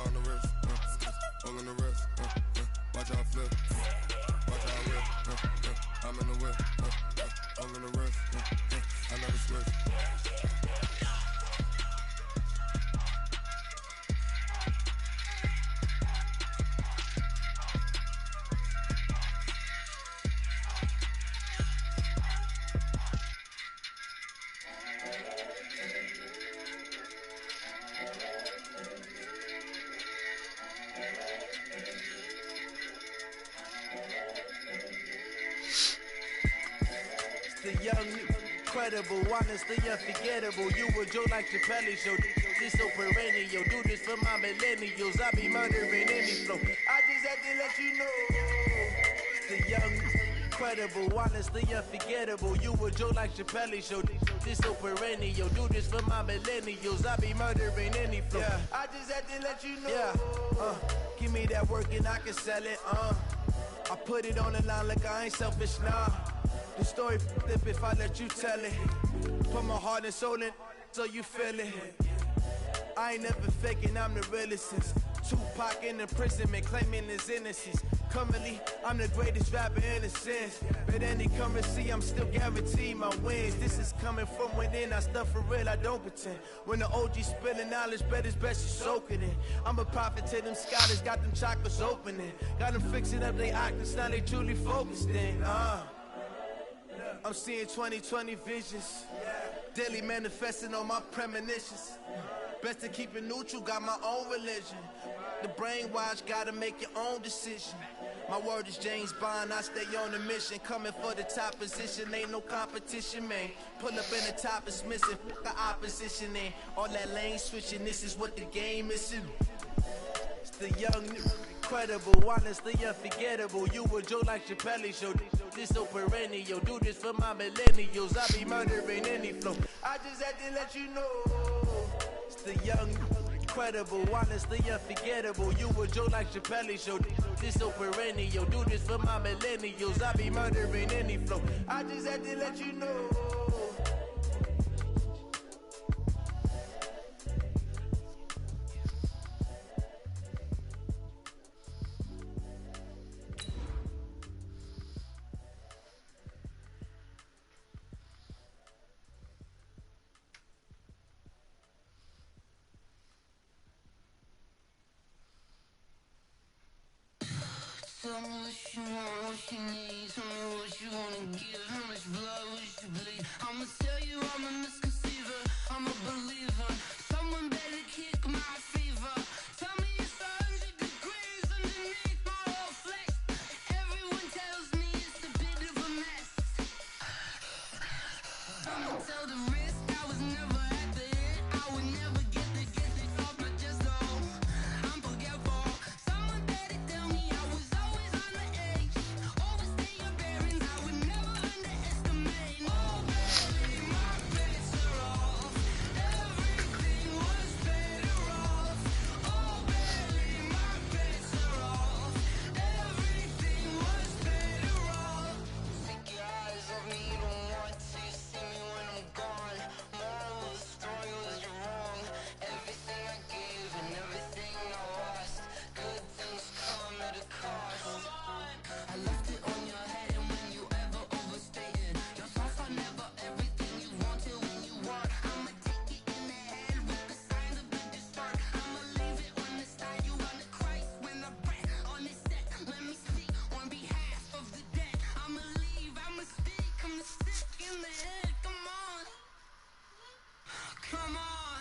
on the wrist, all in the wrist, watch out flip, watch out whip, I'm in the whip, all in the wrist, I never switch. The young, incredible, honestly unforgettable. You a Joe like Chappelle show. This so perennial. Do this for my millennials. I be murdering any flow. I just had to let you know. The young, incredible, honestly unforgettable. You a Joe like Chappelle show. This so perennial. Do this for my millennials. I be murdering any flow. Yeah. I just had to let you know. Yeah. Give me that work and I can sell it. I put it on the line like I ain't selfish, nah. The story flip if I let you tell it. Put my heart and soul in so you feel it. I ain't never faking, I'm the realest since Tupac in imprisonment, claiming his innocence. Currently, I'm the greatest rapper in a sense. But any currency, I'm still guaranteed my wins. This is coming from within, I stuff for real, I don't pretend. When the OG spilling knowledge, bet it's best you soak it in. I'm a prophet to them scholars, got them chakras opening. Got them fixing up their octaves, now they truly focused in. I'm seeing 2020 visions, daily manifesting on my premonitions. Best to keep it neutral, got my own religion. The brainwash, gotta make your own decision. My word is James Bond, I stay on a mission. Coming for the top position, ain't no competition, man. Pull up in the top, it's missing, the opposition ain't. All that lane switching, this is what the game is. It's the young, incredible, honestly unforgettable. You a Joe like Chappelle show. This so perennial. Do this for my millennials. I be murdering any flow. I just had to let you know. It's the young, incredible, honestly unforgettable. You a Joe like Chappelle show. This so perennial. Do this for my millennials. I be murdering any flow. I just had to let you know. Tell me what you want, what you need. Tell me what you wanna give. How much blood would you bleed? I'ma tell you I'm a misconceiver. I'm a believer. Someone better kick my fever. Tell me it's 100 degrees underneath my whole flesh. Everyone tells me it's a bit of a mess. I'ma tell the risk I was never at the end. I would never get it off my chest though. I'm forgetful. Someone better tell me I was always on the edge. Overstay your bearings, I would never underestimate. Oh baby, my bets are off. Everything was better off. Oh baby, my bets are off. Everything was better off. Take your eyes off me, you don't want to see me when I'm gone. Moral of the story was you're wrong. Everything I gave and everything I lost. Good things come at a cost. I left it on your head and when you ever overstated your thoughts are never everything you wanted when you want. I'ma take it in the head with the signs of a distort. I'ma leave it on the side. You on the Christ when the breath on the set. Let me speak on behalf of the dead. I'ma leave, I'ma speak. I'm the sick in the head. Come on. Come on.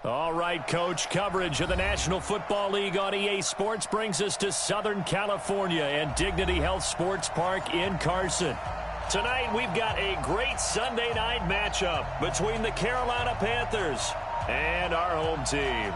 All right, Coach, coverage of the National Football League on EA Sports brings us to Southern California and Dignity Health Sports Park in Carson. Tonight, we've got a great Sunday night matchup between the Carolina Panthers and our home team.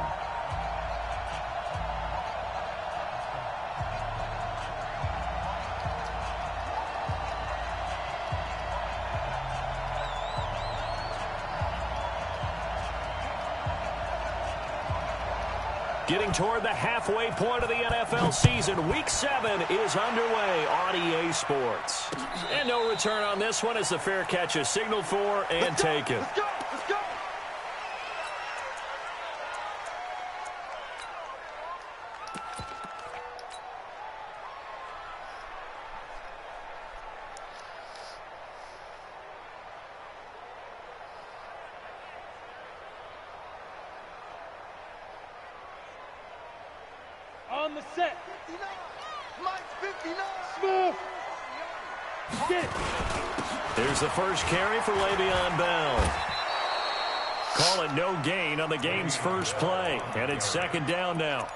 Getting toward the halfway point of the NFL season, Week 7 is underway on EA Sports. And no return on this one as the fair catch is signaled for and taken. Let's go! on the set. Smooth. Get it. Here's the first carry for Le'Veon Bell. Call it no gain on the game's first play, and it's second down now.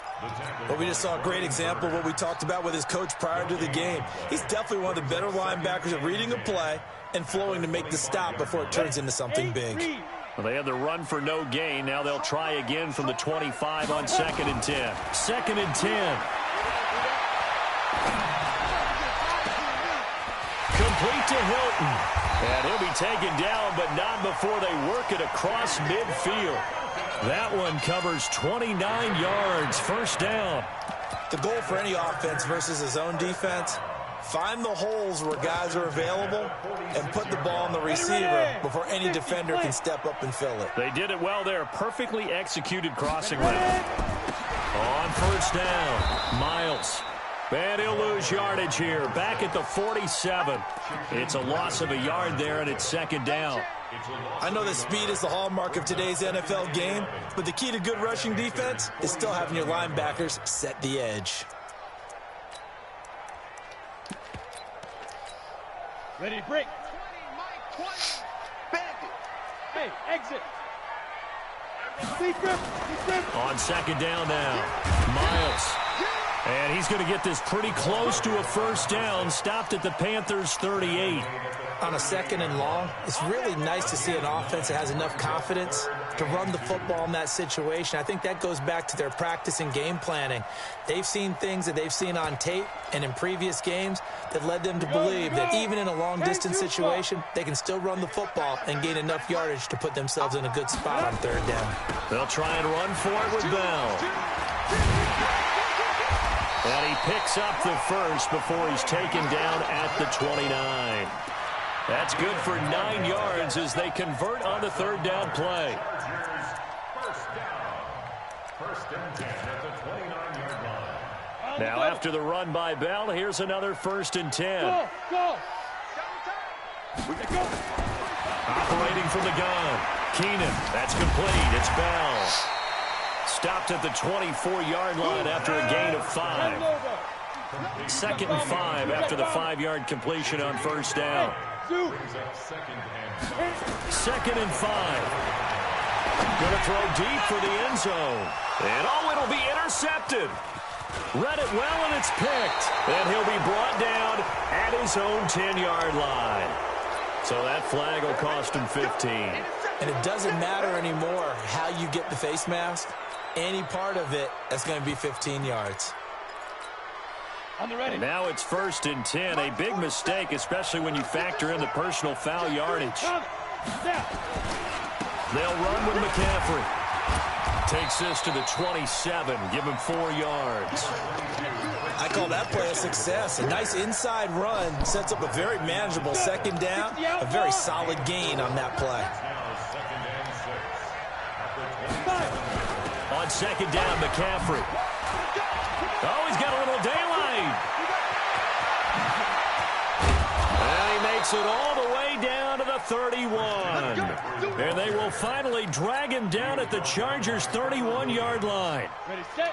Well, we just saw a great example of what we talked about with his coach prior to the game. He's definitely one of the better linebackers at reading a play and flowing to make the stop before it turns into something big. Well, they had the run for no gain. Now they'll try again from the 25 on 2nd and 10. 2nd and 10. Complete to Hilton. And he'll be taken down, but not before they work it across midfield. That one covers 29 yards. First down. The goal for any offense versus his own defense, find the holes where guys are available and put the ball on the receiver before any defender can step up and fill it. They did it well there. Perfectly executed crossing route. On first down, Miles. And he'll lose yardage here. Back at the 47. It's a loss of a yard there, and it's second down. I know that speed is the hallmark of today's NFL game, but the key to good rushing defense is still having your linebackers set the edge. Ready to break. Hey, exit. On second down now, Miles. And he's going to get this pretty close to a first down. Stopped at the Panthers' 38. On a 2nd and long, it's really nice to see an offense that has enough confidence to run the football in that situation. I think that goes back to their practice and game planning. They've seen things that they've seen on tape and in previous games that led them to believe that even in a long-distance situation, they can still run the football and gain enough yardage to put themselves in a good spot on 3rd down. They'll try and run for it with Bell. And he picks up the first before he's taken down at the 29. That's good for 9 yards as they convert on the 3rd down play. First and 10 at the 29-yard line. Now after the run by Bell, here's another 1st and 10. Go. Operating from the gun. Keenan, that's complete. It's Bell. Stopped at the 24-yard line after a gain of 5. 2nd and 5 after the 5-yard completion on first down. 2nd and 5. Going to throw deep for the end zone. And it'll be intercepted. Read it well, and it's picked. And he'll be brought down at his own 10-yard line. So that flag will cost him 15. And it doesn't matter anymore how you get the face mask. Any part of it, that's going to be 15 yards. On the ready. And now it's 1st and 10. A big mistake, especially when you factor in the personal foul yardage. They'll run with McCaffrey. Takes this to the 27. Give him 4 yards. I call that play a success. A nice inside run sets up a very manageable 2nd down. A very solid gain on that play. On 2nd down, McCaffrey. Oh, he's got a little daylight. And he makes it all the way down to the 31. And they will finally drag him down at the Chargers' 31-yard line.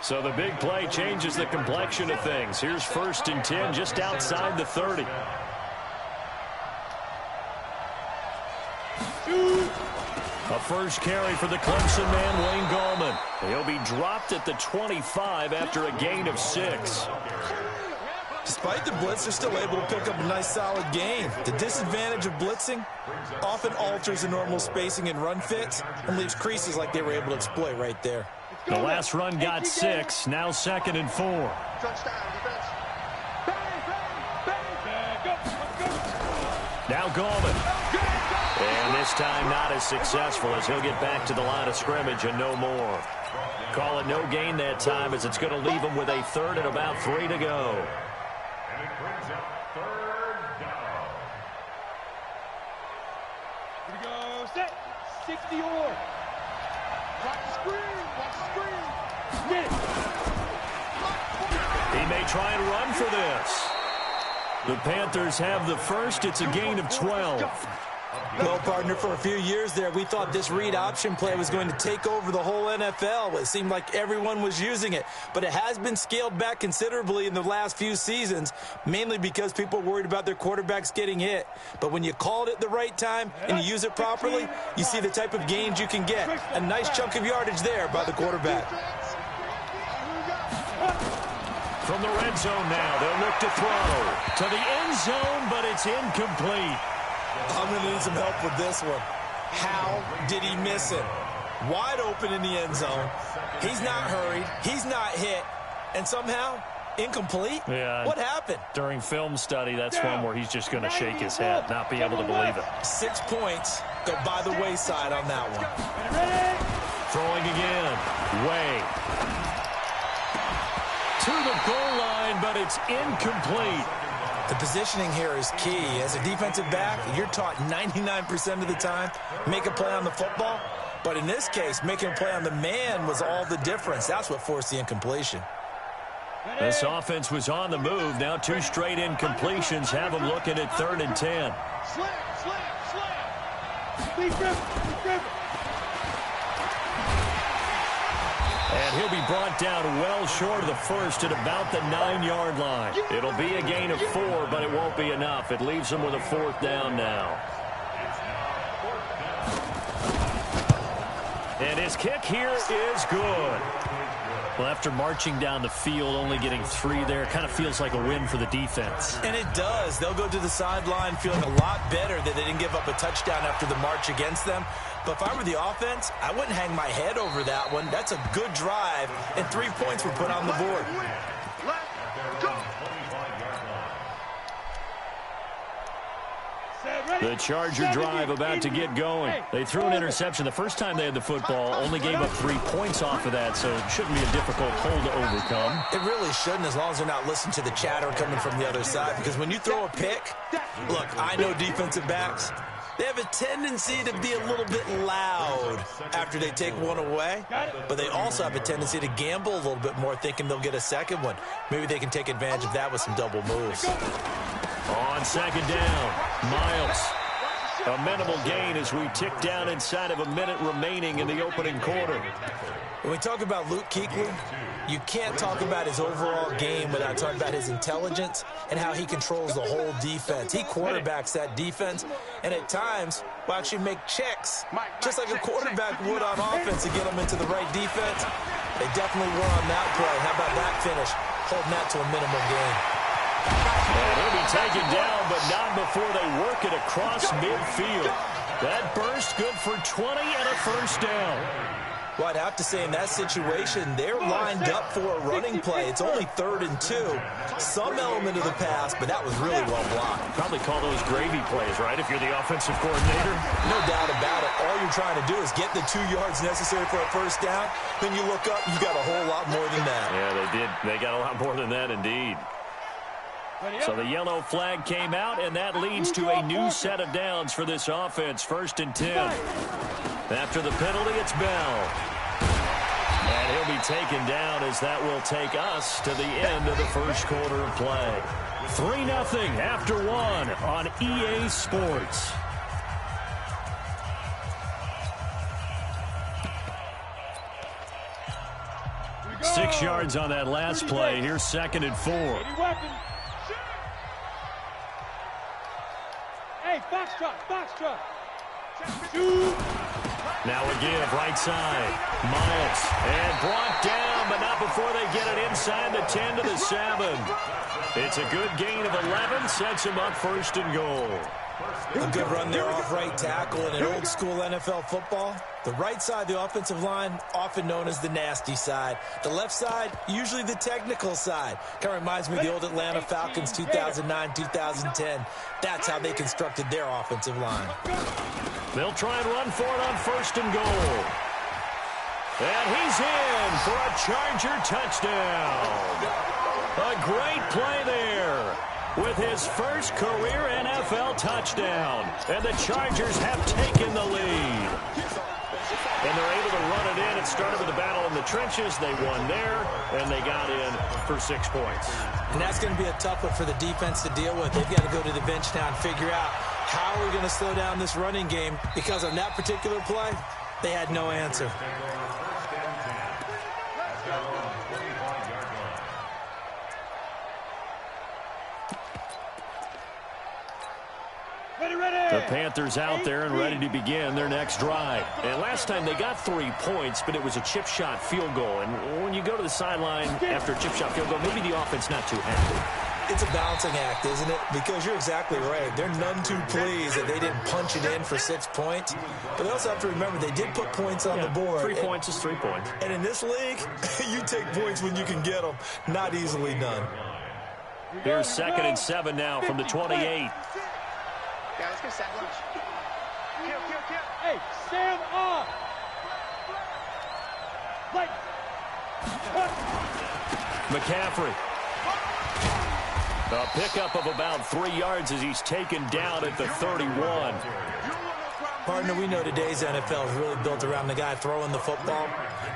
So the big play changes the complexion of things. Here's 1st and 10 just outside the 30. A first carry for the Clemson man, Wayne Gallman. He'll be dropped at the 25 after a gain of 6. Despite the blitz, they're still able to pick up a nice solid gain. The disadvantage of blitzing often alters the normal spacing and run fits and leaves creases like they were able to exploit right there. The last run got 6, now 2nd and 4. Now Gallman. And this time not as successful as he'll get back to the line of scrimmage and no more. Call it no gain that time as it's going to leave him with a 3rd and about 3 to go. And it brings up 3rd down. Here we go. Set. 60 or. Watch the screen. Get it. He may try and run for this. The Panthers have the first. It's a gain of 12. Well, partner, for a few years there, we thought this read option play was going to take over the whole NFL. It seemed like everyone was using it, but it has been scaled back considerably in the last few seasons, mainly because people are worried about their quarterbacks getting hit. But when you called it the right time and you use it properly, you see the type of gains you can get. A nice chunk of yardage there by the quarterback. From the red zone now, they'll look to throw to the end zone, but it's incomplete. I'm going to need some help with this one. How did he miss it? Wide open in the end zone. He's not hurried. He's not hit. And somehow, incomplete? Yeah. What happened? During film study, that's one where he's just going to shake his head, not be able to believe it. 6 points go by the wayside on that one. Throwing again. Way. To the goal line, but it's incomplete. The positioning here is key. As a defensive back, you're taught 99% of the time, make a play on the football. But in this case, making a play on the man was all the difference. That's what forced the incompletion. This offense was on the move. Now 2 straight incompletions have them looking at 3rd and 10. Slam, slam, slam. Be grip. And he'll be brought down well short of the first at about the 9-yard line. It'll be a gain of 4, but it won't be enough. It leaves them with a 4th down now. And his kick here is good. Well, after marching down the field, only getting 3 there, kind of feels like a win for the defense. And it does. They'll go to the sideline feeling a lot better that they didn't give up a touchdown after the march against them. But if I were the offense, I wouldn't hang my head over that one. That's a good drive, and 3 points were put on the board. The Charger drive about to get going. They threw an interception the first time they had the football, only gave up 3 points off of that, so it shouldn't be a difficult hole to overcome. It really shouldn't, as long as they're not listening to the chatter coming from the other side, because when you throw a pick, look, I know defensive backs, they have a tendency to be a little bit loud after they take one away, but they also have a tendency to gamble a little bit more, thinking they'll get a second one. Maybe they can take advantage of that with some double moves. On 2nd down, Miles. A minimal gain as we tick down inside of a minute remaining in the opening quarter. When we talk about Luke Kuechly, you can't talk about his overall game without talking about his intelligence and how he controls the whole defense. He quarterbacks that defense, and at times will actually make checks, just like a quarterback would on offense to get them into the right defense. They definitely were on that play. How about that finish? Holding that to a minimal gain. And he'll be taken down, but not before they work it across midfield. That burst good for 20 and a 1st down. Well, I'd have to say in that situation, they're lined up for a running play. It's only 3rd and 2. Some element of the pass, but that was really well blocked. Probably call those gravy plays, right, if you're the offensive coordinator? No doubt about it. All you're trying to do is get the 2 yards necessary for a 1st down. Then you look up, you got a whole lot more than that. Yeah, they did. They got a lot more than that, indeed. So the yellow flag came out, and that leads to a new set of downs for this offense. 1st and 10. After the penalty, it's Bell. And he'll be taken down as that will take us to the end of the 1st quarter of play. 3-0 after 1 on EA Sports. Six yards on that last play. Here's 2nd and 4. Hey, foxtrot. Now again, right side. Miles. And brought down, but not before they get it inside the 10 to the 7. It's a good gain of 11. Sets him up 1st and goal. A good run there off right tackle in an old school NFL football. The right side of the offensive line, often known as the nasty side. The left side, usually the technical side. Kind of reminds me of the old Atlanta Falcons 2009, 2010. That's how they constructed their offensive line. They'll try and run for it on 1st and goal. And he's in for a Charger touchdown. A great play there with his first career NFL touchdown. And the Chargers have taken the lead. And they're able to run it in. It started with a battle in the trenches. They won there, and they got in for 6 points. And that's going to be a tough one for the defense to deal with. They've got to go to the bench now and figure out How are we going to slow down this running game? Because on that particular play, they had no answer. The Panthers out there and ready to begin their next drive. And last time they got 3 points, but it was a chip shot field goal. And when you go to the sideline after a chip shot field goal, maybe the offense not too happy. It's a balancing act, isn't it? Because you're exactly right. They're none too pleased that they didn't punch it in for 6 points. But they also have to remember they did put points on the board. 3 points is 3 points. And in this league, you take points when you can get them. Not easily done. Here's 2nd and 7 now from the 28. Yeah, let's go set lunch. Kill. Hey, stand up. Like. McCaffrey. A pickup of about 3 yards as he's taken down at the 31. Partner, we know today's NFL is really built around the guy throwing the football.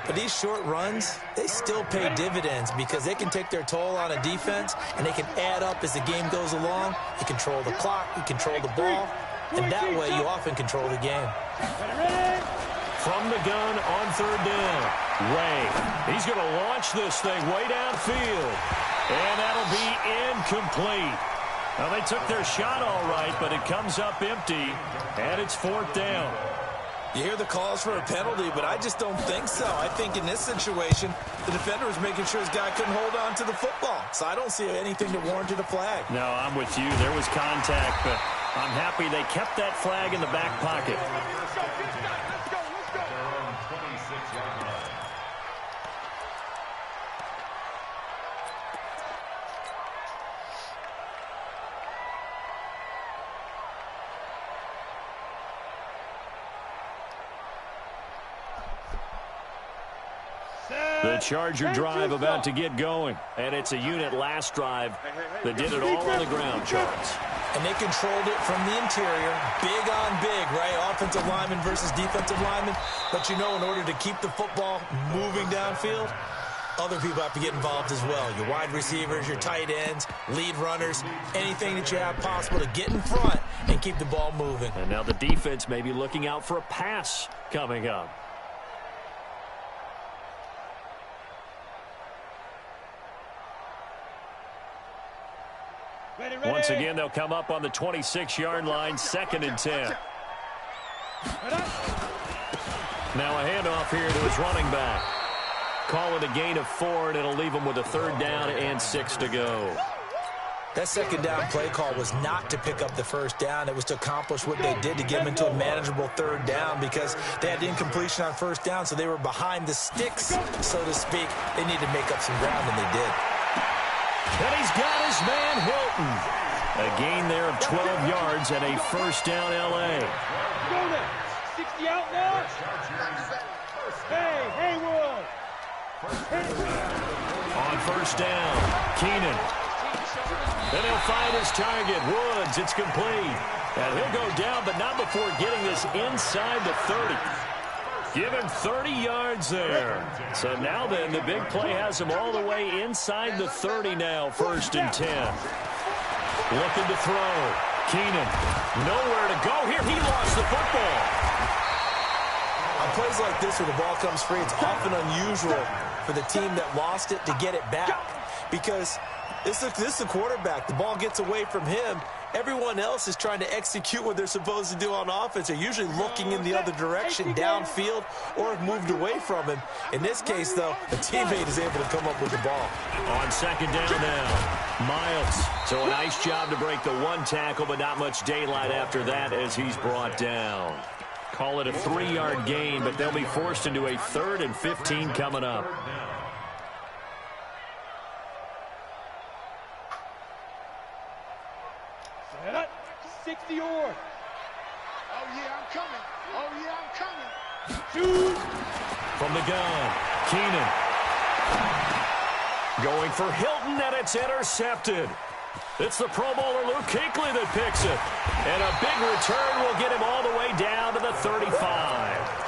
But these short runs, they still pay dividends because they can take their toll on a defense, and they can add up as the game goes along. You control the clock, you control the ball, and that way you often control the game. From the gun on 3rd down. Ray, he's going to launch this thing way downfield. And that'll be incomplete. Well, they took their shot all right, but it comes up empty, and it's 4th down. You hear the calls for a penalty, but I just don't think so. I think in this situation, the defender was making sure his guy couldn't hold on to the football. So I don't see anything that warranted a flag. No, I'm with you. There was contact, but I'm happy they kept that flag in the back pocket. The Charger drive about to get going. And it's a unit last drive that did it all on the ground, Charles. And they controlled it from the interior. Big on big, right? Offensive lineman versus defensive lineman. But you know, in order to keep the football moving downfield, other people have to get involved as well. Your wide receivers, your tight ends, lead runners, anything that you have possible to get in front and keep the ball moving. And now the defense may be looking out for a pass coming up. Once again, they'll come up on the 26-yard line, 2nd and 10. Now a handoff here to his running back. Call it a gain of 4, and it'll leave him with a 3rd down and 6 to go. That 2nd down play call was not to pick up the 1st down. It was to accomplish what they did to get them into a manageable 3rd down because they had incompletion on 1st down, so they were behind the sticks, so to speak. They needed to make up some ground, and they did. And he's got his man Hilton. A gain there of 12 yards and a 1st down L.A. Go there. 60 out now. Hey, Haywood. On 1st down, Keenan. Then he'll find his target, Woods. It's complete. And he'll go down, but not before getting this inside the 30. Give him 30 yards there. So now then, the big play has him all the way inside the 30 now, 1st and 10. Looking to throw. Keenan, nowhere to go here. He lost the football. On plays like this where the ball comes free, it's often unusual for the team that lost it to get it back because this is the quarterback. The ball gets away from him. Everyone else is trying to execute what they're supposed to do on offense. They're usually looking in the other direction, downfield, or have moved away from him. In this case, though, the teammate is able to come up with the ball. On 2nd down now, Miles. So a nice job to break the 1 tackle, but not much daylight after that as he's brought down. Call it a 3-yard gain, but they'll be forced into a 3rd and 15 coming up. Set up. 60 yard. Oh, yeah, I'm coming. Oh, yeah, I'm coming. Shoot. From the gun, Keenan. Going for Hilton, and it's intercepted. It's the Pro Bowler Luke Kuechly that picks it. And a big return will get him all the way down to the 35.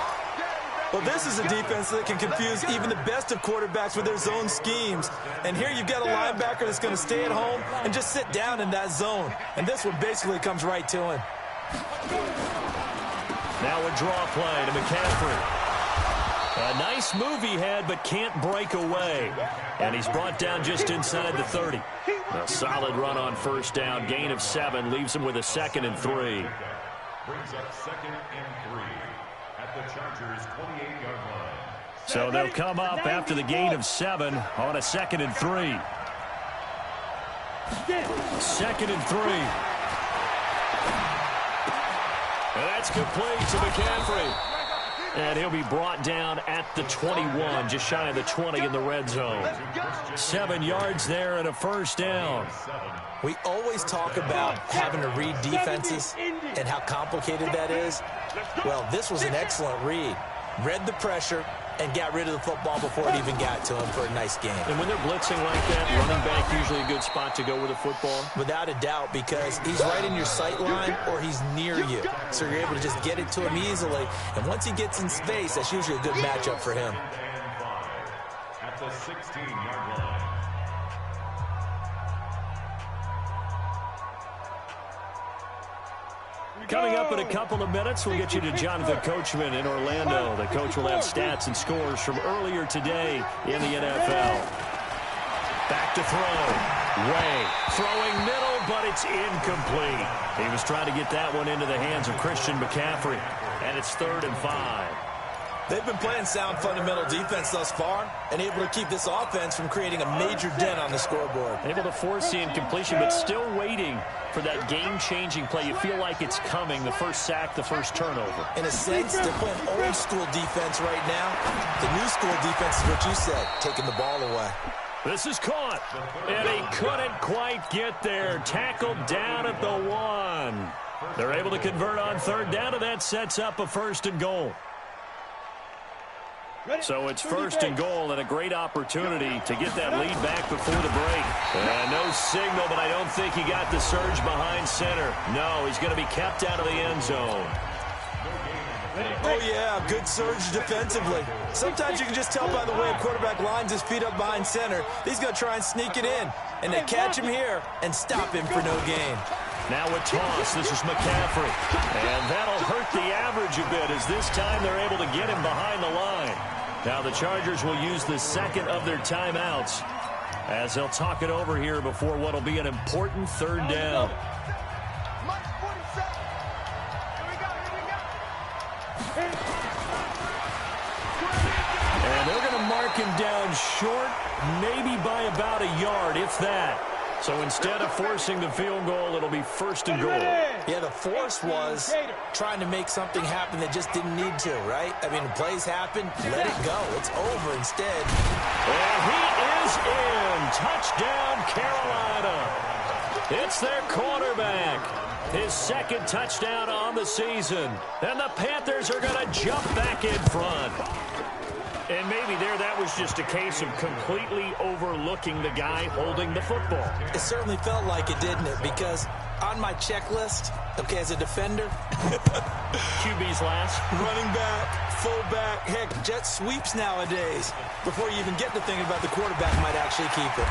Well, this is a defense that can confuse even the best of quarterbacks with their zone schemes. And here you've got a linebacker that's going to stay at home and just sit down in that zone. And this one basically comes right to him. Now a draw play to McCaffrey. A nice move he had, but can't break away. And he's brought down just inside the 30. A solid run on first down. Gain of 7 leaves him with a 2nd and 3. Brings up 2nd and 3 at the Chargers' 28-yard line. So they'll come up after the gain of 7 on a 2nd and 3. 2nd and 3. And that's complete to McCaffrey. And he'll be brought down at the 21, just shy of the 20 in the red zone. 7 yards there and a first down. We always talk about having to read defenses and how complicated that is. Well, this was an excellent read. Read the pressure and got rid of the football before it even got to him for a nice game. And when they're blitzing like that, running back usually a good spot to go with a football? Without a doubt, because he's right in your sight line or he's near you. So you're able to just get it to him easily. And once he gets in space, that's usually a good matchup for him. At the 16-yard line. Coming up in a couple of minutes, we'll get you to Jonathan Coachman in Orlando. The coach will have stats and scores from earlier today in the NFL. Back to throw. Way throwing middle, but it's incomplete. He was trying to get that one into the hands of Christian McCaffrey, and it's 3rd and 5. They've been playing sound fundamental defense thus far and able to keep this offense from creating a major dent on the scoreboard. Able to force the incompletion, but still waiting for that game-changing play. You feel like it's coming, the first sack, the first turnover. In a sense, they're playing old-school defense right now. The new-school defense is what you said, taking the ball away. This is caught, and he couldn't quite get there. Tackled down at the 1. They're able to convert on 3rd down, and that sets up a 1st and goal. So it's 1st and goal, and a great opportunity to get that lead back before the break. No signal, but I don't think he got the surge behind center. No, he's going to be kept out of the end zone. Oh, yeah, good surge defensively. Sometimes you can just tell by the way a quarterback lines his feet up behind center. He's going to try and sneak it in, and they catch him here and stop him for no gain. Now a toss. This is McCaffrey. And that'll hurt the average a bit as this time they're able to get him behind the line. Now the Chargers will use the 2nd of their timeouts as they'll talk it over here before what will be an important 3rd down. And they're going to mark him down short, maybe by about a yard, if that. So instead of forcing the field goal, it'll be 1st and goal. Yeah, the force was trying to make something happen that just didn't need to, right? I mean, plays happen, let it go. It's over instead. And he is in. Touchdown, Carolina. It's their quarterback. His 2nd touchdown on the season. And the Panthers are going to jump back in front. And maybe that was just a case of completely overlooking the guy holding the football. It certainly felt like it, didn't it? Because on my checklist, okay, as a defender, QB's last. Running back, fullback, heck, jet sweeps nowadays. Before you even get to thinking about the quarterback might actually keep it.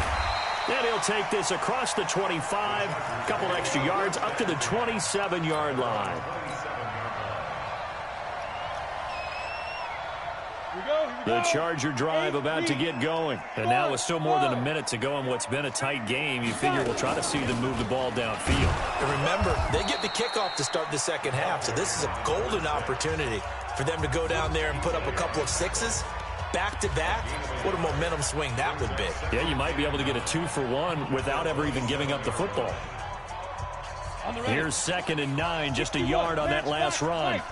And he'll take this across the 25, a couple extra yards, up to the 27-yard line. The Charger drive about to get going. And now with still more than a minute to go in what's been a tight game, you figure we'll try to see them move the ball downfield. And remember, they get the kickoff to start the 2nd half, so this is a golden opportunity for them to go down there and put up a couple of 6s. Back-to-back, what a momentum swing that would be. Yeah, you might be able to get a 2-for-1 without ever even giving up the football. Here's 2nd and 9, just a yard on that last run.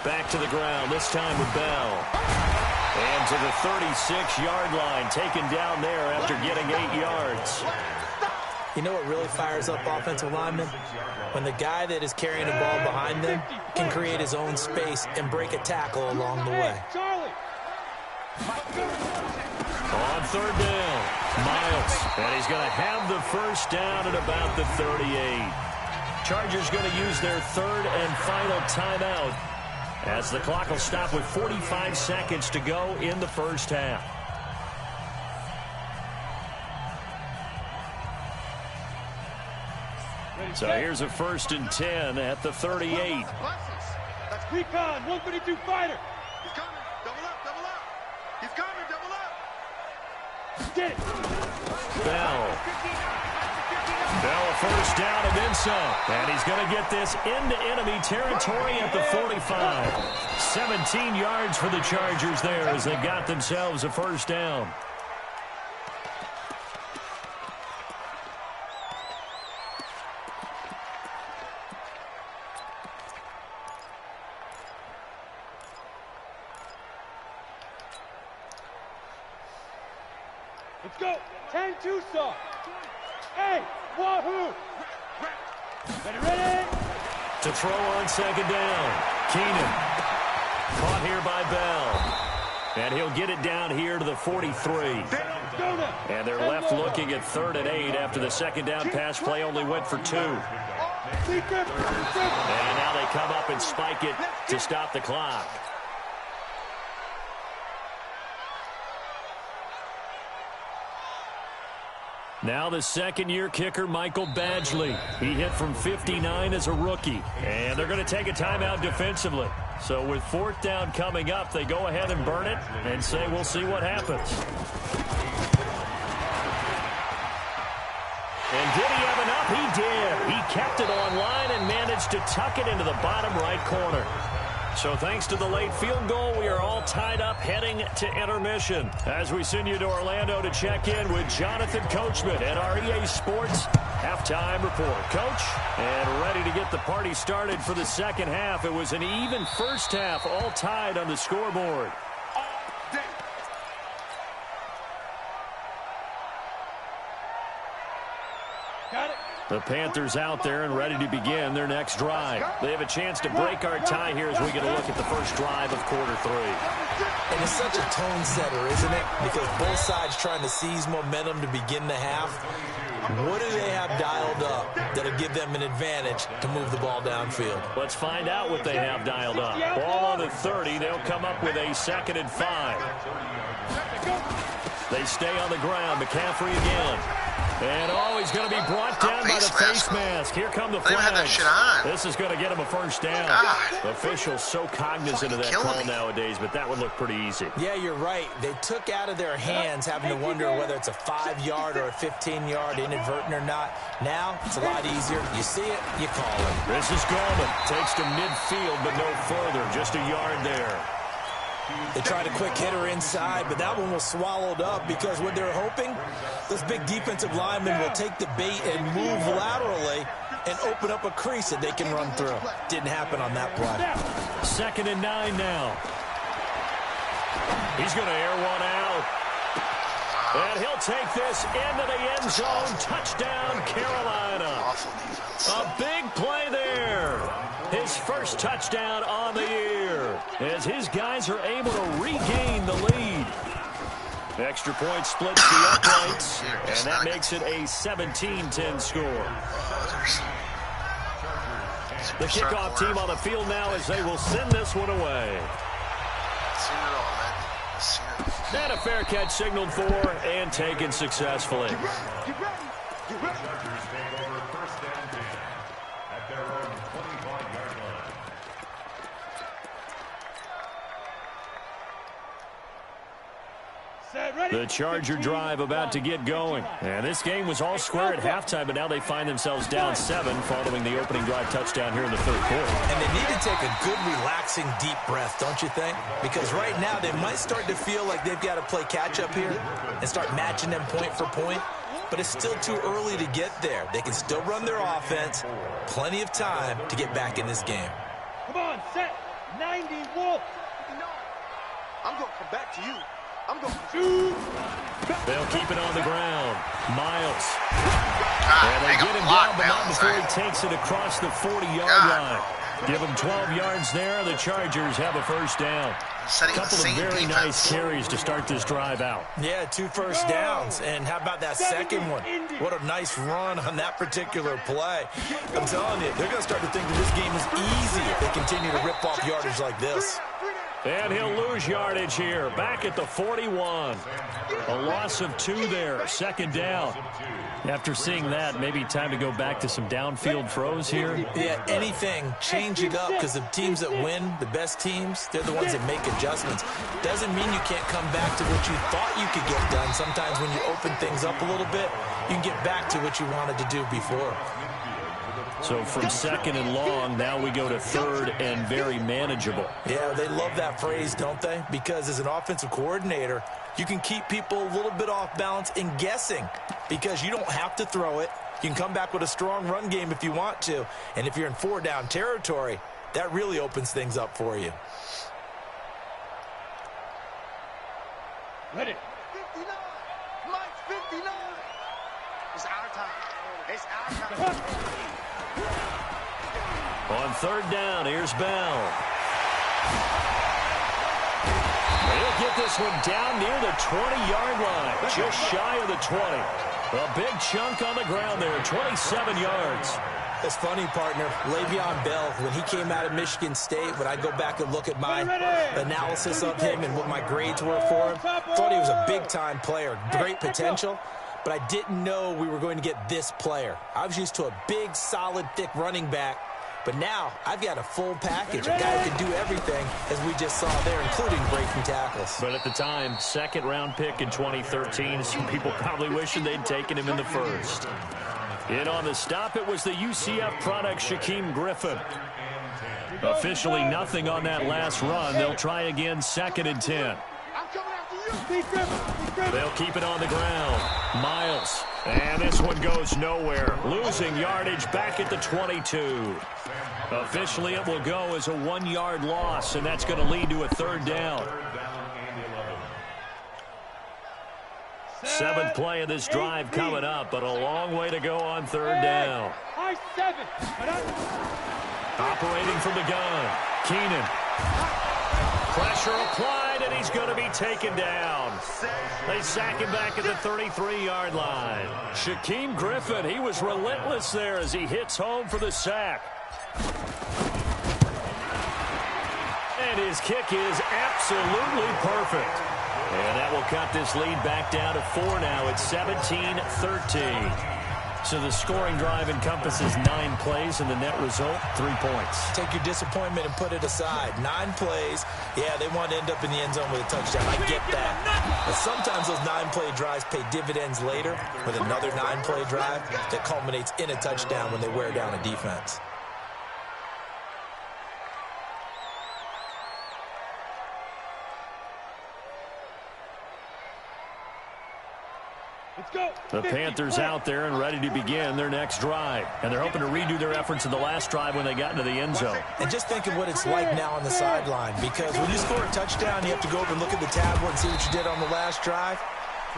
Back to the ground, this time with Bell. And to the 36-yard line, taken down there after getting 8 yards. You know what really fires up offensive linemen? When the guy that is carrying the ball behind them can create his own space and break a tackle along the way. On 3rd down, Miles. And he's going to have the first down at about the 38. Chargers going to use their 3rd and final timeout as the clock will stop with 45 seconds to go in the first half. So here's a 1st and 10 at the 38. That's recon, 132 fighter. He's coming. Double up, double up. He's coming, double up. Get it. Bell, a 1st down and then some. And he's going to get this into enemy territory at the 45. 17 yards for the Chargers there as they got themselves a 1st down. Let's go. 10-2 saw. Hey, wahoo. Ready. To throw on 2nd down. Keenan. Caught here by Bell. And he'll get it down here to the 43. And they're left looking at 3rd and 8 after the 2nd down pass play only went for 2. And now they come up and spike it to stop the clock. Now the 2nd-year kicker, Michael Badgley. He hit from 59 as a rookie. And they're going to take a timeout defensively. So with 4th down coming up, they go ahead and burn it and say we'll see what happens. And did he have enough? He did. He kept it on line and managed to tuck it into the bottom right corner. So thanks to the late field goal, we are all tied up heading to intermission. As we send you to Orlando to check in with Jonathan Coachman at our EA Sports Halftime Report. Coach, and ready to get the party started for the 2nd half. It was an even 1st half, all tied on the scoreboard. Got it. The Panthers out there and ready to begin their next drive. They have a chance to break our tie here as we get a look at the first drive of quarter 3. And it's such a tone setter, isn't it? Because both sides trying to seize momentum to begin the half. What do they have dialed up that'll give them an advantage to move the ball downfield? Let's find out what they have dialed up. Ball on the 30. They'll come up with a 2nd and 5. They stay on the ground. McCaffrey again. And he's going to be brought down by the face mask. Here come the flags. This is going to get him a 1st down. God. Officials so cognizant of that call nowadays, but that would look pretty easy. Yeah, you're right. They took out of their hands having to wonder whether it's a 5-yard or a 15-yard inadvertent or not. Now, it's a lot easier. You see it, you call it. This is Gorman. Takes to midfield, but no further. Just a yard there. They tried a quick hitter inside, but that one was swallowed up because what they're hoping, those big defensive linemen will take the bait and move laterally and open up a crease that they can run through. Didn't happen on that play. 2nd and 9 now. He's going to air one out. And he'll take this into the end zone. Touchdown, Carolina. A big play there. His first touchdown on the year as his guys are able to regain the lead. Extra point splits the uprights, and that makes it a 17-10 score. The kickoff team on the field now as they will send this one away. And a fair catch signaled for and taken successfully. The Charger drive about to get going. And this game was all square at halftime, but now they find themselves down 7 following the opening drive touchdown here in the 3rd quarter. And they need to take a good, relaxing, deep breath, don't you think? Because right now they might start to feel like they've got to play catch-up here and start matching them point for point. But it's still too early to get there. They can still run their offense. Plenty of time to get back in this game. Come on, set. 90 Wolf. I'm going to come back to you. I'm going to shoot. They'll keep it on the ground. Miles. God, and they get him down, but not before he takes it across the 40-yard line. Give him 12 yards there. The Chargers have a 1st down. A couple of very nice carries to start this drive out. Yeah, 2 first downs. And how about that second one? What a nice run on that particular play. I'm telling you, they're going to start to think that this game is easy if they continue to rip off yardage like this. And he'll lose yardage here. Back at the 41. A loss of 2 there. Second down. After seeing that, maybe time to go back to some downfield throws here. Yeah, anything. Change it up, because the teams that win, the best teams, they're the ones that make adjustments. Doesn't mean you can't come back to what you thought you could get done. Sometimes when you open things up a little bit, you can get back to what you wanted to do before. So from second and long, now we go to third and very manageable. Yeah, they love that phrase, don't they? Because as an offensive coordinator, you can keep people a little bit off balance and guessing, because you don't have to throw it. You can come back with a strong run game if you want to. And if you're in 4-down territory, that really opens things up for you. Let it. 59. Mike's 59. It's our time. It's our time. On third down, here's Bell. He'll get this one down near the 20-yard line, just shy of the 20. A big chunk on the ground there, 27 yards. It's funny, partner. Le'Veon Bell, when he came out of Michigan State, when I go back and look at my analysis of him and what my grades were for him, thought he was a big-time player, great potential, but I didn't know we were going to get this player. I was used to a big, solid, thick running back, but now I've got a full package, a guy who can do everything, as we just saw there, including breaking tackles. But at the time, second-round pick in 2013, some people probably wishing they'd taken him in the first. In on the stop, it was the UCF product, Shaquem Griffin. Officially nothing on that last run. They'll try again, second and 10. They'll keep it on the ground. Miles. And this one goes nowhere. Losing yardage back at the 22. Officially, it will go as a 1-yard loss, and that's going to lead to a third down. Seventh play of this drive coming up, but a long way to go on third down. Operating from the gun, Keenan. Pressure applied, and he's going to be taken down. They sack him back at the 33-yard line. Shaquem Griffin, he was relentless there as he hits home for the sack. And his kick is absolutely perfect. And that will cut this lead back down to 4 now. It's 17-13. So the scoring drive encompasses 9 plays, and the net result, 3 points. Take your disappointment and put it aside. 9 plays. Yeah, they want to end up in the end zone with a touchdown. I get that. But sometimes those 9-play drives pay dividends later with another 9-play drive that culminates in a touchdown when they wear down a defense. The Panthers out there and ready to begin their next drive. And they're hoping to redo their efforts in the last drive when they got into the end zone. And just think of what it's like now on the sideline, because when you score a touchdown, you have to go over and look at the tablet and see what you did on the last drive.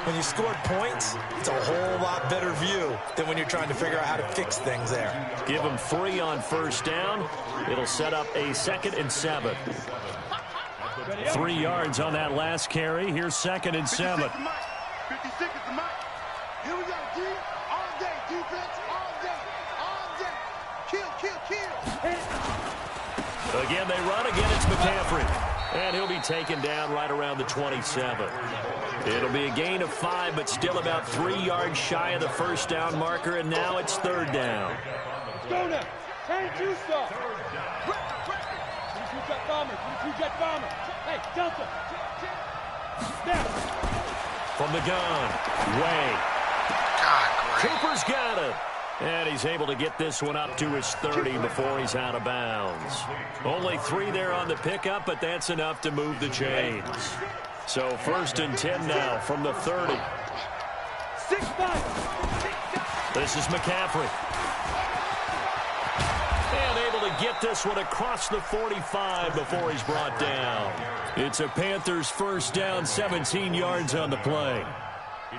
When you scored points, it's a whole lot better view than when you're trying to figure out how to fix things there. Give them 3 on first down. It'll set up a 2nd and 7. 3 yards on that last carry. Here's 2nd and 7. 50 seconds to Mike. Here we go, D. All day, defense, all day, all day. Kill, kill, kill. Again, they run. Again, it's McCaffrey. And he'll be taken down right around the 27. It'll be a gain of 5, but still about 3 yards shy of the first down marker, and now it's third down. Go now. Turn 2 star. 22-jet bomber. 22-jet bomber. Hey, Delta. Snap. From the gun, Way. Cooper's got it. And he's able to get this one up to his 30 before he's out of bounds. Only 3 there on the pickup, but that's enough to move the chains. So 1st and 10 now from the 30. 6-5. This is McCaffrey. And able to get this one across the 45 before he's brought down. It's a Panthers first down, 17 yards on the play.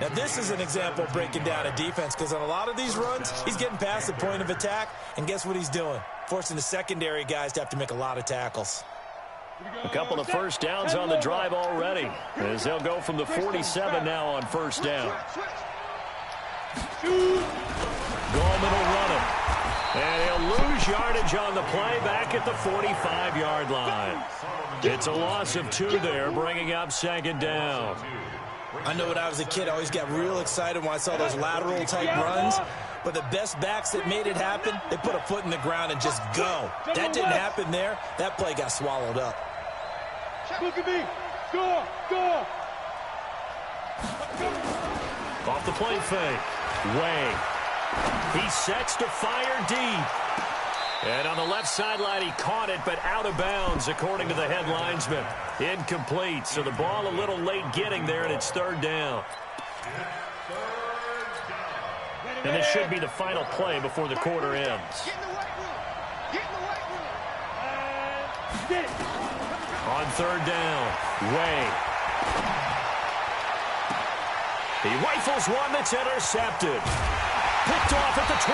Now, this is an example of breaking down a defense, because on a lot of these runs, he's getting past the point of attack, and guess what he's doing? Forcing the secondary guys to have to make a lot of tackles. A couple of first downs on the drive already, as they'll go from the 47 now on first down. Gallman will run it. And he'll lose yardage on the play back at the 45-yard line. It's a loss of 2 there, bringing up second down. I know when I was a kid, I always got real excited when I saw those lateral-type runs. But the best backs that made it happen, they put a foot in the ground and just go. That didn't happen there. That play got swallowed up. Look at me. Go, go. Off the play fake. Way. He sets to fire deep. And on the left sideline, he caught it, but out of bounds, according to the head linesman. Incomplete, so the ball a little late getting there, and it's third down. And this should be the final play before the quarter ends. Get in the weight room. Get in the weight room. Get it. On third down, Way. He rifles one that's intercepted. Picked off at the 28.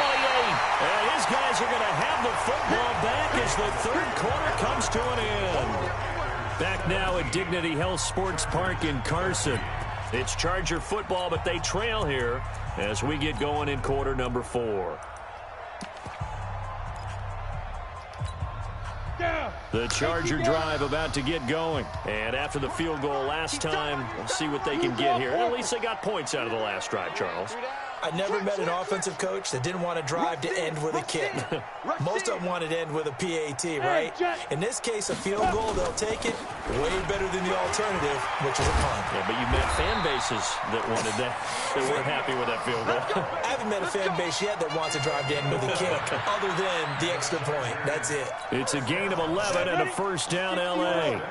And his guys are going to have the football back as the third quarter comes to an end. Back now at Dignity Health Sports Park in Carson. It's Charger football, but they trail here as we get going in quarter number 4. The Charger drive about to get going. And after the field goal last time, we'll see what they can get here. At least they got points out of the last drive, Charles. I never met an offensive coach that didn't want to drive to end with a kick. Most of them wanted to end with a PAT, right? In this case, a field goal, they'll take it. Way better than the alternative, which is a punt. Yeah, but you've met fan bases that wanted that, that weren't happy with that field goal. I haven't met a fan base yet that wants to drive to end with a kick, other than the extra point. That's it. It's a gain of 11 and a first down, L.A.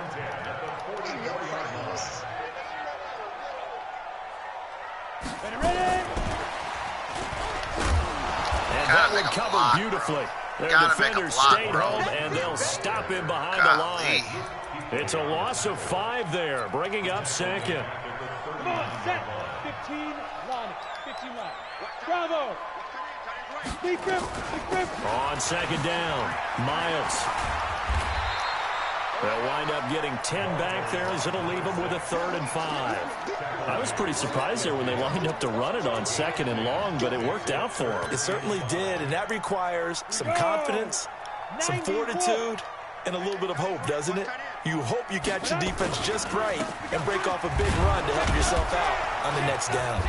That would cover beautifully. Their defenders stayed home, and they'll stop him behind the line. It's a loss of 5 there, bringing up second. Come on, set. 15 line. 15 line. Bravo. Big grip. Big grip. On second down, Miles. They'll wind up getting 10 back there as it'll leave them with a 3rd and 5. I was pretty surprised there when they lined up to run it on 2nd and long, but it worked out for them. It certainly did, and that requires some confidence, some fortitude, and a little bit of hope, doesn't it? You hope you catch the defense just right and break off a big run to help yourself out on the next down.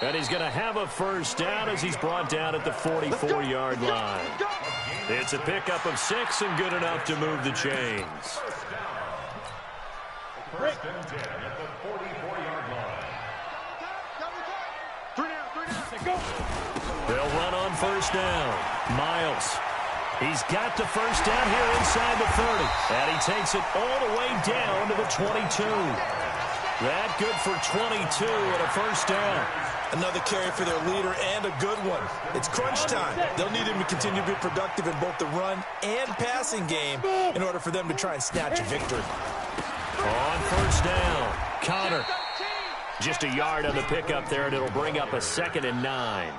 And he's going to have a first down as he's brought down at the 44-yard line. It's a pickup of 6 and good enough to move the chains. First and 10 at the 44-yard line. They'll run on first down. Miles. He's got the first down here inside the 30. And he takes it all the way down to the 22. That good for 22 and a first down. Another carry for their leader and a good one. It's crunch time. They'll need him to continue to be productive in both the run and passing game in order for them to try and snatch a victory. On first down, Connor. Just a yard on the pickup there, and it'll bring up a 2nd and 9.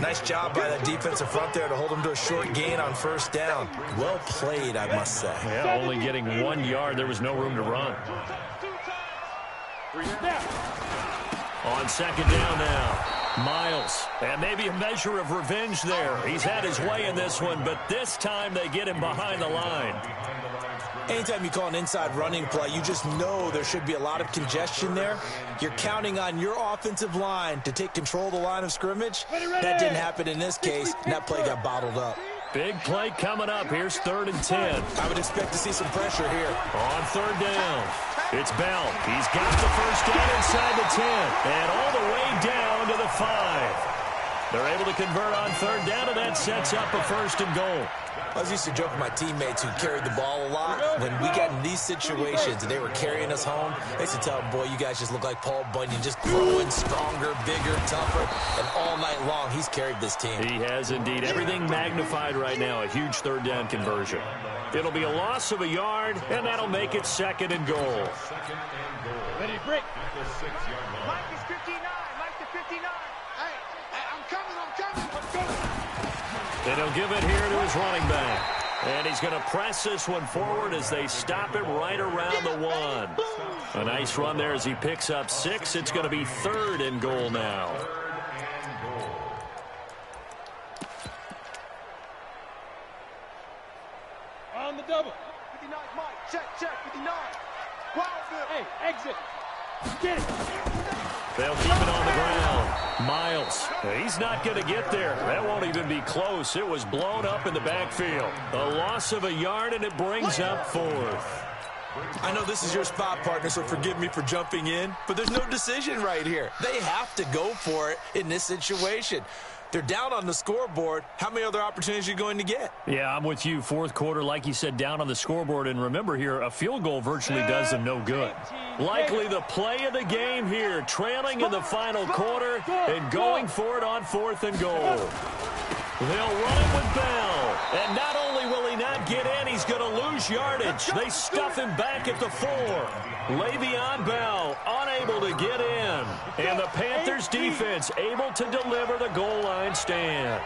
Nice job by that defensive front there to hold them to a short gain on first down. Well played, I must say. Yeah, only getting 1 yard. There was no room to run. On second down now, Miles. And maybe a measure of revenge there. He's had his way in this one, but this time they get him behind the line. Anytime you call an inside running play, you just know there should be a lot of congestion there. You're counting on your offensive line to take control of the line of scrimmage. That didn't happen in this case, and that play got bottled up. Big play coming up. Here's 3rd and 10. I would expect to see some pressure here. On third down, it's Bell. He's got the first down inside the 10 and all the way down to the 5. They're able to convert on third down, and that sets up a 1st and goal. I was used to joke with my teammates who carried the ball a lot. When we got in these situations and they were carrying us home, they used to tell them, boy, you guys just look like Paul Bunyan, just growing stronger, bigger, tougher. And all night long, he's carried this team. He has indeed. Everything magnified right now, a huge third down conversion. It'll be a loss of a yard, and that'll make it 2nd and goal. Ready to break. Mike is 59. Mike to 59. Hey, I'm coming. Let's go. And he'll give it here to his running back. And he's going to press this one forward as they stop him right around the 1. A nice run there as he picks up 6. It's going to be 3rd and goal now. Run the double. 59, Mike. Check, 59. Wildville. Hey, exit. Get it. They'll keep it on the ground. Miles, he's not going to get there. That won't even be close. It was blown up in the backfield. A loss of a yard, and it brings up 4th. I know this is your spot, partner, so forgive me for jumping in, but there's no decision right here. They have to go for it in this situation. They're down on the scoreboard. How many other opportunities are you going to get? Yeah, I'm with you. 4th quarter, like you said, down on the scoreboard. And remember here, a field goal virtually does them no good. Likely the play of the game here, trailing in the final quarter and going for it on 4th and goal. They'll run it with Bell. And not only will he not get in, he's going to lose yardage. They stuff him back at the 4. Le'Veon Bell unable to get in. And the Panthers defense able to deliver the goal line stand.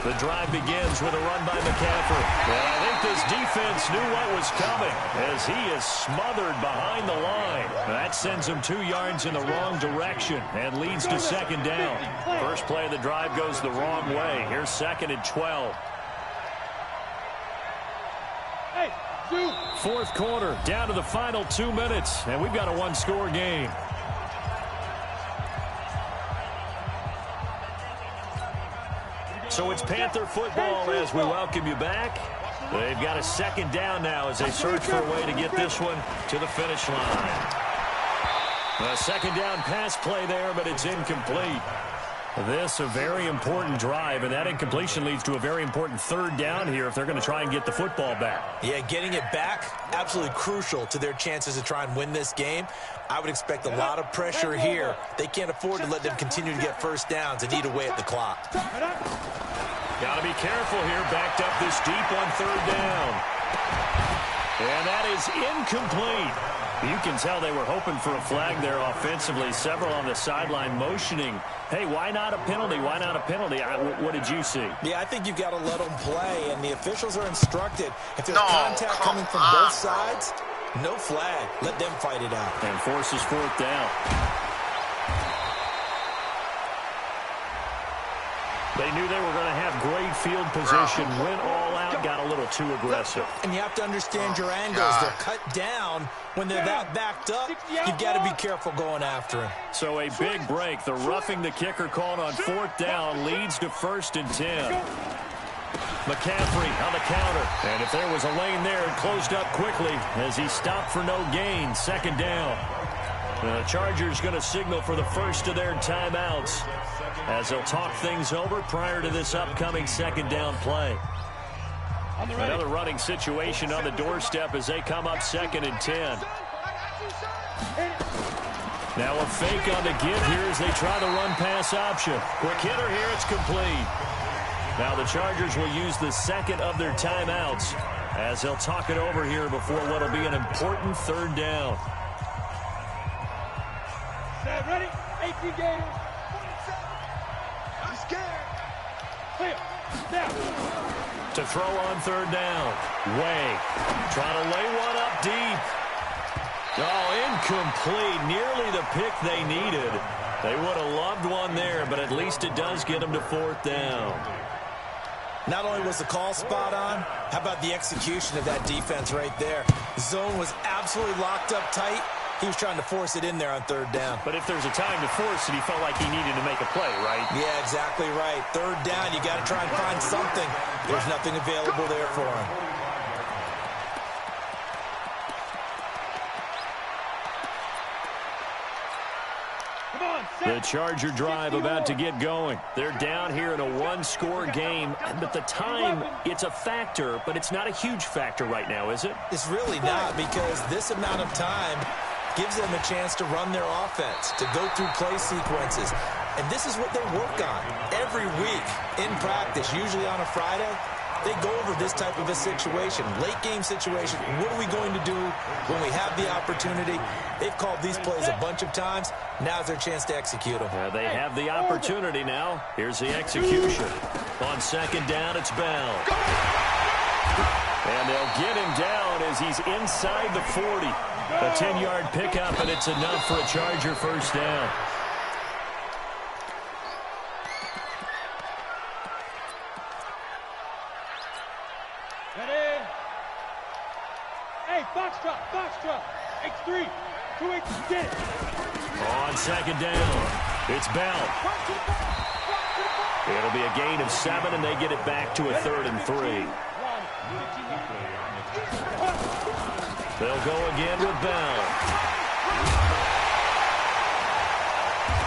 The drive begins with a run by McCaffrey. And I think this defense knew what was coming as he is smothered behind the line. That sends him 2 yards in the wrong direction and leads to 2nd down. First play of the drive goes the wrong way. Here's 2nd and 12. 4th quarter, down to the final 2 minutes, and we've got a 1-score game. So it's Panther football as we welcome you back. They've got a 2nd down now as they search for a way to get this one to the finish line. A 2nd down pass play there, but it's incomplete. This a very important drive, and that incompletion leads to a very important 3rd down here if they're going to try and get the football back. Yeah, getting it back, absolutely crucial to their chances to try and win this game. I would expect a lot of pressure here. They can't afford to let them continue to get 1st downs and eat away at the clock. Got to be careful here, backed up this deep on 3rd down. And that is incomplete. You can tell they were hoping for a flag there offensively. Several on the sideline motioning, hey, why not a penalty? Why not a penalty? What did you see? Yeah, I think you've got to let them play, and the officials are instructed. If there's contact coming from both sides, no flag. Let them fight it out. And forces 4th down. They knew they were going to have great field position, went all out, got a little too aggressive. And you have to understand your angles. They're cut down when they're that backed up. You've got to be careful going after him. So a big break. The roughing the kicker called on 4th down leads to 1st and 10. McCaffrey on the counter. And if there was a lane there, it closed up quickly as he stopped for no gain. 2nd down. The Chargers going to signal for the first of their timeouts as they'll talk things over prior to this upcoming 2nd down play. Another running situation on the doorstep as they come up 2nd and 10. Now a fake on the give here as they try the run-pass option. Quick hitter here, it's complete. Now the Chargers will use the 2nd of their timeouts as they'll talk it over here before what will be an important 3rd down. Ready? 18 Gators. I'm scared. Clear. Now. To throw on 3rd down. Way. Trying to lay one up deep. Oh, incomplete. Nearly the pick they needed. They would have loved one there, but at least it does get them to 4th down. Not only was the call spot on, how about the execution of that defense right there? Zone was absolutely locked up tight. He was trying to force it in there on 3rd down. But if there's a time to force it, he felt like he needed to make a play, right? Yeah, exactly right. 3rd down, you got to try and find something. There's nothing available there for him. The Charger drive about to get going. They're down here in a 1-score game, but the time, it's a factor, but it's not a huge factor right now, is it? It's really not, because this amount of time gives them a chance to run their offense, to go through play sequences. And this is what they work on every week in practice, usually on a Friday. They go over this type of a situation, late game situation. What are we going to do when we have the opportunity? They've called these plays a bunch of times. Now's their chance to execute them. They have the opportunity now. Here's the execution. On 2nd down, it's Bell. And they'll get him down as he's inside the 40. A 10-yard pickup, and it's enough for a Charger 1st down. Ready? Hey, foxtrot, foxtrot. H3, 2-8, get it. On second down, it's Bell. It'll be a gain of 7, and they get it back to a 3rd and 3. They'll go again with Bell.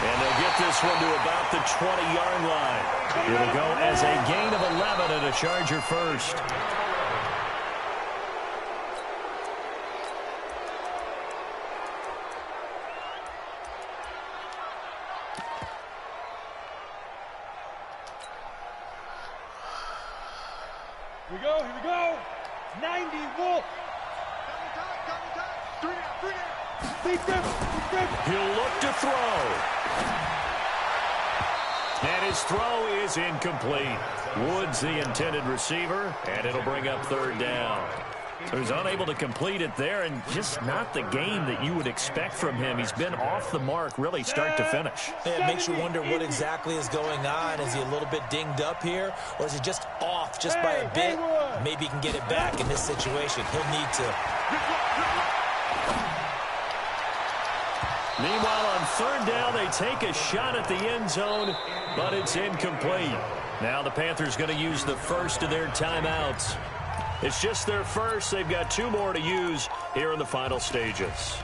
And they'll get this one to about the 20-yard line. It'll go as a gain of 11 and a Charger first. Here we go. 90 Wolf. Deep grip. He'll look to throw. And his throw is incomplete. Woods the intended receiver, and it'll bring up 3rd down. So he's unable to complete it there, and just not the game that you would expect from him. He's been off the mark really start to finish. It makes you wonder what exactly is going on. Is he a little bit dinged up here, or is he just off just by a bit? Maybe he can get it back in this situation. He'll need to. Meanwhile, on 3rd down, they take a shot at the end zone, but it's incomplete. Now the Panthers going to use the first of their timeouts. It's just their first. They've got 2 more to use here in the final stages.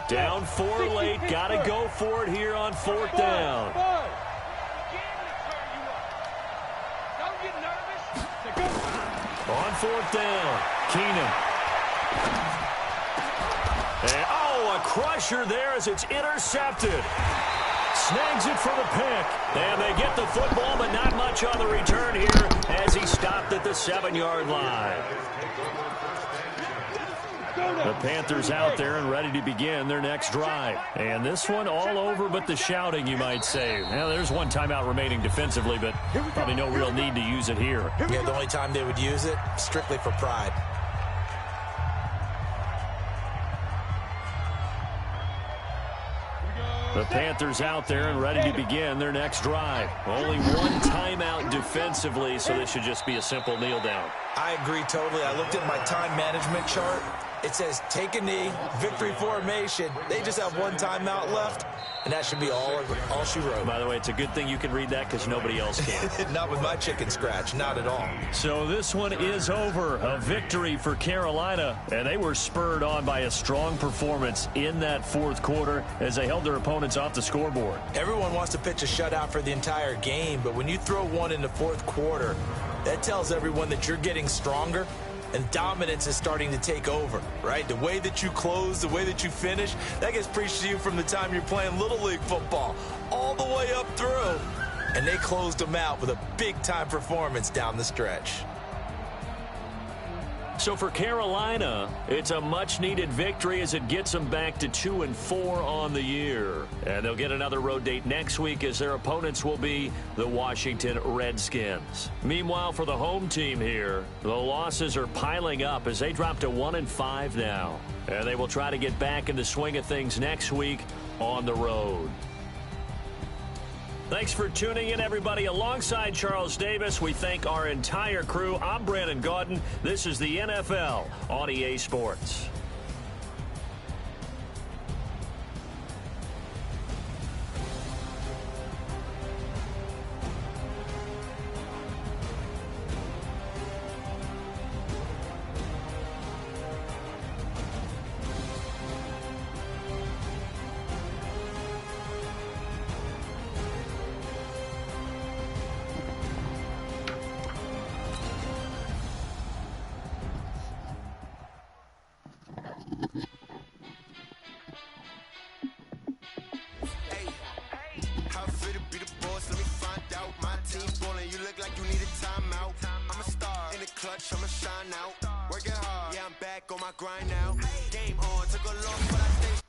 Down 4 late. Got to go for it here on 4th down. On 4th down, Keenan. And, a crusher there as it's intercepted. Snags it for the pick. And they get the football, but not much on the return here as he stopped at the 7-yard line. The Panthers out there and ready to begin their next drive. And this one all over but the shouting, you might say. Now, there's 1 timeout remaining defensively, but probably no real need to use it here. Yeah, the only time they would use it, strictly for pride. The Panthers out there and ready to begin their next drive. Only 1 timeout defensively, so this should just be a simple kneel down. I agree totally. I looked at my time management chart. It says take a knee, victory formation. They just have 1 timeout left, and that should be all she wrote. By the way, it's a good thing you can read that because nobody else can. Not with my chicken scratch, not at all. So this one is over. A victory for Carolina, and they were spurred on by a strong performance in that 4th quarter as they held their opponents off the scoreboard. Everyone wants to pitch a shutout for the entire game, but when you throw one in the 4th quarter, that tells everyone that you're getting stronger and dominance is starting to take over, right? The way that you close, the way that you finish, that gets preached to you from the time you're playing Little League football all the way up through. And they closed them out with a big-time performance down the stretch. So for Carolina, it's a much-needed victory as it gets them back to 2-4 on the year. And they'll get another road date next week as their opponents will be the Washington Redskins. Meanwhile, for the home team here, the losses are piling up as they drop to 1-5 now. And they will try to get back in the swing of things next week on the road. Thanks for tuning in, everybody. Alongside Charles Davis, we thank our entire crew. I'm Brandon Gaudin. This is the NFL on EA Sports. I'ma shine out. Working hard, yeah, I'm back on my grind now. Game on, took a loss, but I stay